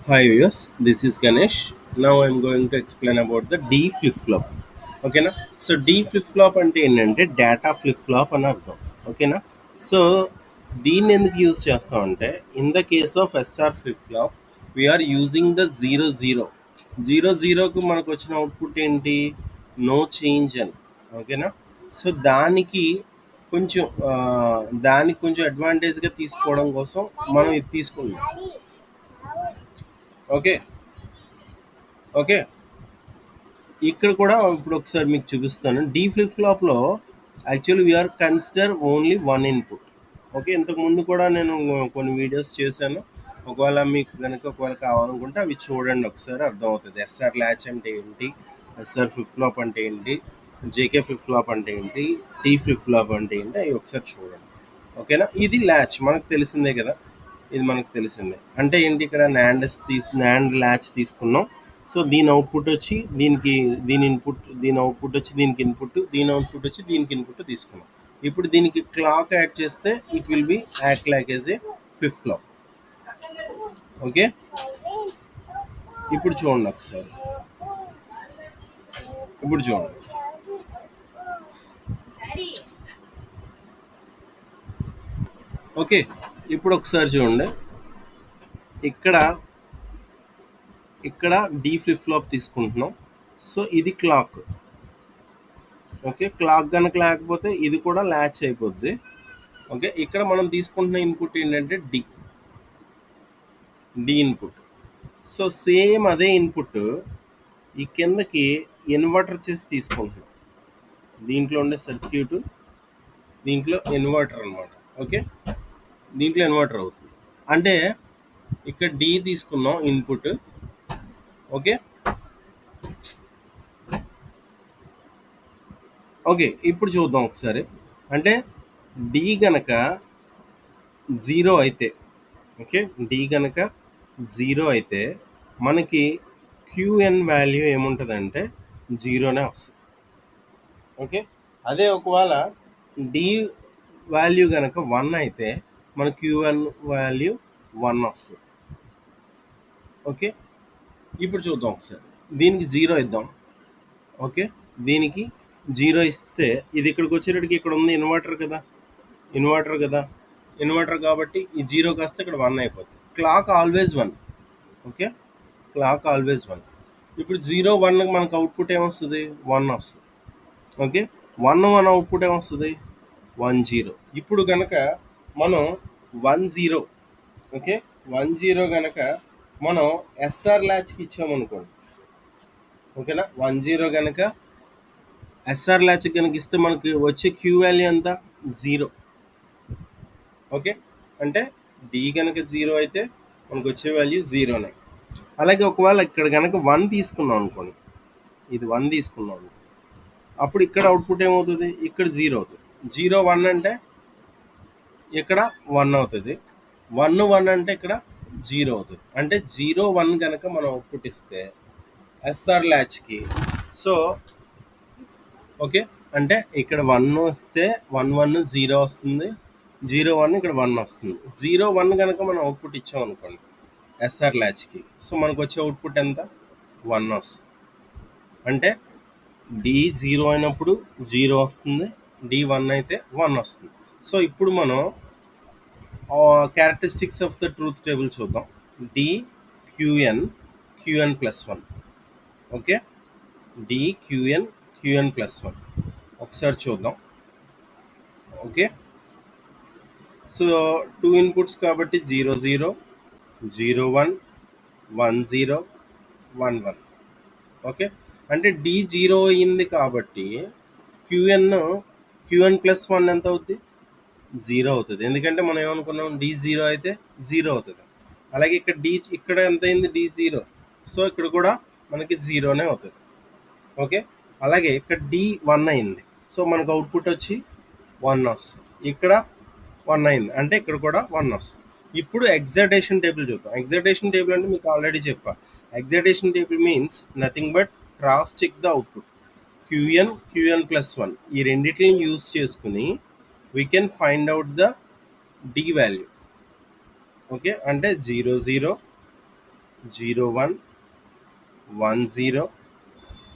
Hi viewers, this is Ganesh. Now I'm going to explain about the D flip flop. ఓకేనా. So D flip flop అంటే ఏంటంటే data flip flop అని అర్థం. ఓకేనా. So దీన్ని ఎందుకు యూజ్ చేస్తామంటే in the case of SR flip flop we are using the zero zero zero జీరోకు మనకు వచ్చిన అవుట్పుట్ ఏంటి, నో చేంజ్ అని. ఓకేనా. సో కొంచెం దానికి కొంచెం అడ్వాంటేజ్గా తీసుకోవడం కోసం మనం ఇది తీసుకున్నాం. ఓకే. ఓకే. ఇక్కడ కూడా ఇప్పుడు ఒకసారి మీకు చూపిస్తాను. డీ ఫ్లిప్ ఫ్లాప్లో actually we are consider only one input. Okay. ఇంతకుముందు కూడా నేను కొన్ని వీడియోస్ చేశాను. ఒకవేళ మీకు కనుక ఒకవేళ కావాలనుకుంటే అవి చూడండి, ఒకసారి అర్థమవుతుంది. ఎస్ఆర్ ల్యాచ్ అంటే ఏంటి, ఎస్ఆర్ ఫ్లిప్ ఫ్లాప్ అంటే ఏంటి, జేకే ఫ్లిప్ ఫ్లాప్ అంటే ఏంటి, టీ ఫ్లిప్ ఫ్లాప్ అంటే ఏంటి, అవి ఒకసారి చూడండి. ఓకేనా. ఇది ల్యాచ్ మనకు తెలిసిందే కదా, ఇది మనకు తెలిసిందే. అంటే ఏంటి, ఇక్కడ నాండ్ ల్యాచ్ తీసుకున్నాం. సో దీని అవుట్పుట్ వచ్చి దీని ఇన్పుట్, దీని అవుట్పుట్ వచ్చి దీనికి ఇన్పుట్, దీని అవుట్పుట్ వచ్చి దీనికి ఇన్పుట్ తీసుకున్నాం. ఇప్పుడు దీనికి క్లాక్ యాడ్ చేస్తే it will be act like as a flip flop. Okay. ఇప్పుడు చూడండి ఒకసారి, ఇప్పుడు చూడండి. ఓకే. ఇప్పుడు ఒకసారి చూడండి, ఇక్కడ డి ఫ్లిప్ ఫ్లాప్ తీసుకుంటున్నాం. సో ఇది క్లాక్. ఓకే. క్లాక్ కనుక లేకపోతే ఇది కూడా ల్యాచ్ అయిపోద్ది. ఓకే. ఇక్కడ మనం తీసుకుంటున్న ఇన్పుట్ ఏంటంటే డి ఇన్పుట్. సో సేమ్ అదే ఇన్పుట్ ఈ కిందకి ఇన్వర్టర్ చేసి తీసుకుంటున్నాం. దీంట్లో ఉండే సర్క్యూట్, దీంట్లో ఇన్వర్టర్ అనమాట. ఓకే. దీంట్లో ఇన్వర్టర్ అవుతుంది. అంటే ఇక్కడ డి తీసుకున్నాం ఇన్పుట్. ఓకే. ఓకే. ఇప్పుడు చూద్దాం ఒకసారి. అంటే డి గనక జీరో అయితే, ఓకే, డి గనక జీరో అయితే మనకి క్యూఎన్ వాల్యూ ఏముంటుందంటే జీరోనే వస్తుంది. ఓకే. అదే ఒకవేళ డి వాల్యూ కనుక 1 అయితే మన క్యూఎన్ వాల్యూ 1 వస్తుంది. ఓకే. ఇప్పుడు చూద్దాం ఒకసారి. దీనికి జీరో ఇద్దాం. ఓకే. దీనికి జీరో ఇస్తే ఇది ఇక్కడికి వచ్చేటప్పటికి ఇక్కడ ఉంది ఇన్వర్టర్ కదా, ఇన్వర్టర్ కాబట్టి ఈ జీరో కాస్తే ఇక్కడ 1 అయిపోతుంది. Clock always 1. Okay. Clock always 1. ఇప్పుడు 0 1 మనకు అవుట్పుట్ ఏమొస్తుంది, 1 వస్తుంది. ఓకే. 1 1 అవుట్పుట్ ఏమొస్తుంది, 1 0. ఇప్పుడు కనుక మనం 1 0, ఓకే, 1 0 కనుక మనం ఎస్ఆర్ ల్యాచ్కి ఇచ్చామనుకోండి. ఓకేనా. 1 0 కనుక ఎస్ఆర్ ల్యాచ్ కనుక ఇస్తే మనకి వచ్చే క్యూ వాల్యూ ఎంత, 0. ఓకే. అంటే డి కనుక 0 అయితే మనకు వచ్చే వాల్యూ 0నే. అలాగే ఒకవేళ ఇక్కడ కనుక 1 తీసుకున్నాం అనుకోండి, ఇది 1 తీసుకున్నాం అనుకోండి, అప్పుడు ఇక్కడ అవుట్పుట్ ఏమవుతుంది, ఇక్కడ 0 అవుతుంది. 0 1 అంటే ఇక్కడ 1 అవుతుంది. 1 1 అంటే ఇక్కడ 0 అవుతుంది. అంటే 0 1 కనుక మనం అవుట్పుట్ ఇస్తే ఎస్ఆర్ ల్యాచ్కి, సో ఓకే, అంటే ఇక్కడ 1 వస్తే 1 1 0 వస్తుంది, 0 1 ఇక్కడ 1 వస్తుంది. 0 1 కనుక మనం అవుట్పుట్ ఇచ్చాం అనుకోండి ఎస్ఆర్ ల్యాచ్కి, సో మనకు వచ్చే అవుట్పుట్ ఎంత, 1 వస్తుంది. అంటే డి 0 అయినప్పుడు 0 వస్తుంది, డి 1 అయితే 1 వస్తుంది. సో ఇప్పుడు మనం characteristics of the truth table చూద్దాం. D QN plus 1. Okay. D QN plus 1 ఒకసారి చూద్దాం. ఓకే. సో 2 ఇన్పుట్స్ కాబట్టి 0 0 0 1 1 0 1 1. ఓకే. అంటే డి 0 అయింది కాబట్టి క్యూఎన్ ప్లస్ 1 ఎంత అవుద్ది, 0 అవుతుంది. ఎందుకంటే మనం ఏమనుకున్నాం, డి 0 అయితే 0 అవుతుంది. అలాగే ఇక్కడ ఎంత అయింది, డి 0, సో ఇక్కడ కూడా మనకి 0నే అవుతుంది. ఓకే. అలాగే ఇక్కడ డి 1 అయింది, సో మనకు అవుట్పుట్ వచ్చి 1 వస్తుంది. ఇక్కడ 1 అయింది అంటే ఇక్కడ కూడా 1 వస్తుంది. ఇప్పుడు ఎగ్జైటేషన్ టేబుల్ చూద్దాం. ఎగ్జైటేషన్ టేబుల్ అంటే మీకు ఆల్రెడీ చెప్పా. Excitation table means nothing but cross check the output QN plus 1. ఈ రెండింటిని యూజ్ చేసుకుని we can find out the D value. Okay. అంటే 0 0 01 10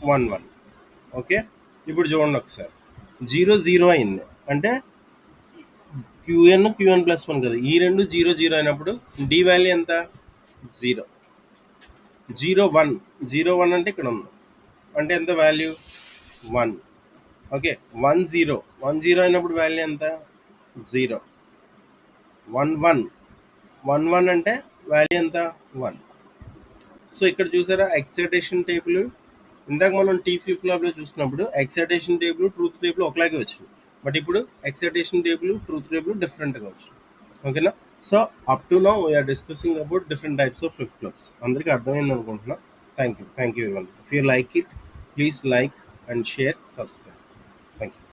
11. ఓకే, ఇప్పుడు చూడండి ఒకసారి 0 అయింది అంటే క్యూఎన్ ప్లస్ 1 కదా, ఈ రెండు 0 అయినప్పుడు డి వాల్యూ ఎంత 0. 01 అంటే ఇక్కడ ఉంది అంటే ఎంత వాల్యూ 1. ఓకే, 10 అయినప్పుడు వాల్యూ ఎంత 0. 11 అంటే వాల్యూ ఎంత 1. సో ఇక్కడ చూసారా ఎక్సైటేషన్ టేబుల్, ఇందాక మనం టీ ఫ్లిప్ ఫ్లాప్లో చూసినప్పుడు ఎక్సైటేషన్ టేబుల్ ట్రూత్ టేబుల్ ఒకలాగే వచ్చింది, బట్ ఇప్పుడు ఎక్సైటేషన్ టేబుల్ ట్రూత్ టేబుల్ డిఫరెంట్గా వచ్చింది. ఓకేనా? So up to now we are discussing about different types of flip flops. అందరికీ అర్థమైంది అనుకుంటున్నా. Thank you everyone. If you like it, please like and share, subscribe. Thank you.